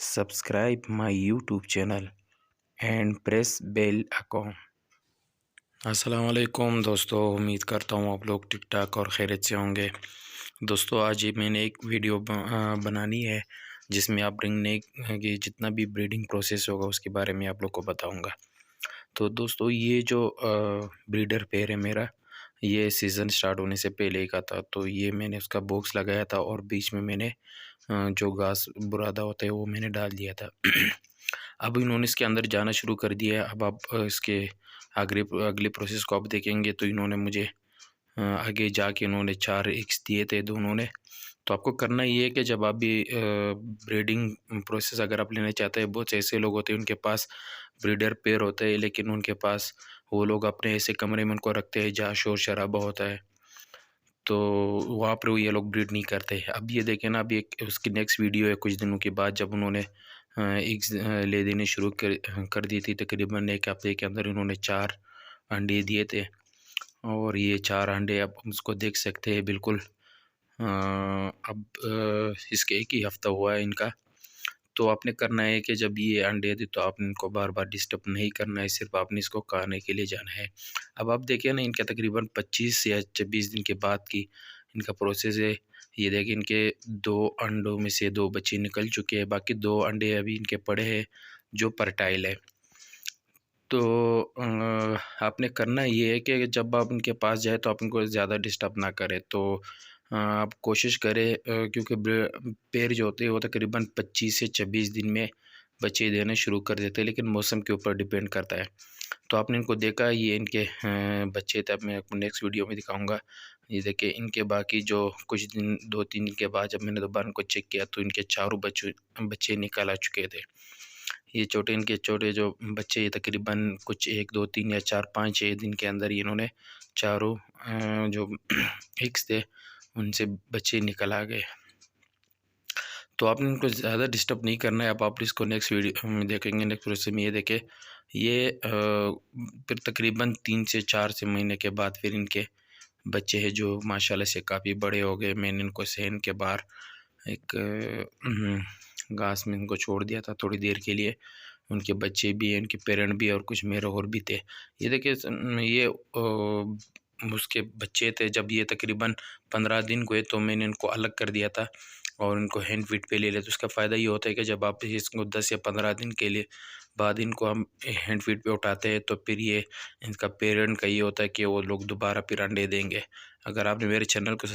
subscribe my YouTube channel and press bell icon। अस्सलाम वालेकुम दोस्तों, उम्मीद करता हूँ आप लोग ठीक ठाक और खैरियत से होंगे। दोस्तों आज ये मैंने एक वीडियो बनानी है जिसमें आप ब्रीडिंग की जितना भी ब्रीडिंग प्रोसेस होगा उसके बारे में आप लोग को बताऊंगा। तो दोस्तों ये जो ब्रीडर पेयर है मेरा, ये सीज़न स्टार्ट होने से पहले का था। तो ये मैंने उसका बॉक्स लगाया था और बीच में मैंने जो घास बुरादा होता है वो मैंने डाल दिया था। अब इन्होंने इसके अंदर जाना शुरू कर दिया है। अब आप इसके अगले प्रोसेस को आप देखेंगे तो इन्होंने मुझे आगे जाके इन्होंने 4 एग्स दिए थे दोनों ने। तो आपको करना ये है कि जब आप भी ब्रीडिंग प्रोसेस अगर आप लेना चाहते हैं, बहुत से ऐसे लोग होते हैं उनके पास ब्रीडर पेयर होता है लेकिन उनके पास वो लोग अपने ऐसे कमरे में उनको रखते हैं जहाँ शोर शराबा होता है, तो वहाँ पर ये लोग ब्रीड नहीं करते। अब ये देखें ना, अभी एक उसकी नेक्स्ट वीडियो है कुछ दिनों के बाद जब उन्होंने एग्स ले देने शुरू कर दी थी। तकरीबन एक हफ्ते के अंदर इन्होंने 4 अंडे दिए थे और ये 4 अंडे आप उसको देख सकते हैं बिल्कुल। अब इसके एक ही हफ़्ता हुआ है इनका। तो आपने करना है कि जब ये अंडे दे तो आपने इनको बार बार डिस्टर्ब नहीं करना है, सिर्फ आपने इसको खाने के लिए जाना है। अब आप देखिए ना, इनका तकरीबन 25 या 26 दिन के बाद की इनका प्रोसेस है। ये देखिए इनके 2 अंडों में से 2 बच्चे निकल चुके हैं, बाकी 2 अंडे अभी इनके पड़े हैं जो फर्टाइल है। तो आपने करना ये है कि जब आप इनके पास जाए तो आप इनको ज़्यादा डिस्टर्ब ना करें। तो आप कोशिश करें, क्योंकि पेड़ जो होते हैं वो तकरीबन 25 से 26 दिन में बच्चे देने शुरू कर देते हैं, लेकिन मौसम के ऊपर डिपेंड करता है। तो आपने इनको देखा, ये इनके बच्चे थे। अब मैं आपको नेक्स्ट वीडियो में दिखाऊंगा। ये देखिए इनके बाकी जो कुछ दिन 2-3 दिन के बाद जब मैंने दोबारा इनको चेक किया तो इनके चारों बच्चे निकल आ चुके थे। ये इनके छोटे जो बच्चे, ये तकरीबन कुछ 1 2 3 या 4 5 6 दिन के अंदर इन्होंने चारों जो एग्स थे उनसे बच्चे निकल आ गए। तो आपने इनको ज़्यादा डिस्टर्ब नहीं करना है। अब आप इसको नेक्स्ट वीडियो में देखेंगे। नेक्स्ट प्रोसेस में ये देखें, ये फिर तकरीबन 3 से 4 से महीने के बाद फिर इनके बच्चे हैं जो माशाल्लाह से काफ़ी बड़े हो गए। मैंने इनको सहन के बाहर एक घास में इनको छोड़ दिया था थोड़ी देर के लिए। उनके बच्चे भी हैं, उनके पेरेंट भी, और कुछ मेरे और भी थे। ये देखिए ये उसके बच्चे थे। जब ये तकरीबन 15 दिन हुए तो मैंने इनको अलग कर दिया था और इनको हैंड फीड पे ले लिया। तो उसका फ़ायदा ये होता है कि जब आप इसको 10 या 15 दिन के लिए बाद इनको हम हैंड फीड पे उठाते हैं तो फिर ये इनका पेरेंट का ये होता है कि वो लोग दोबारा फिर अंडे देंगे। अगर आपने मेरे चैनल को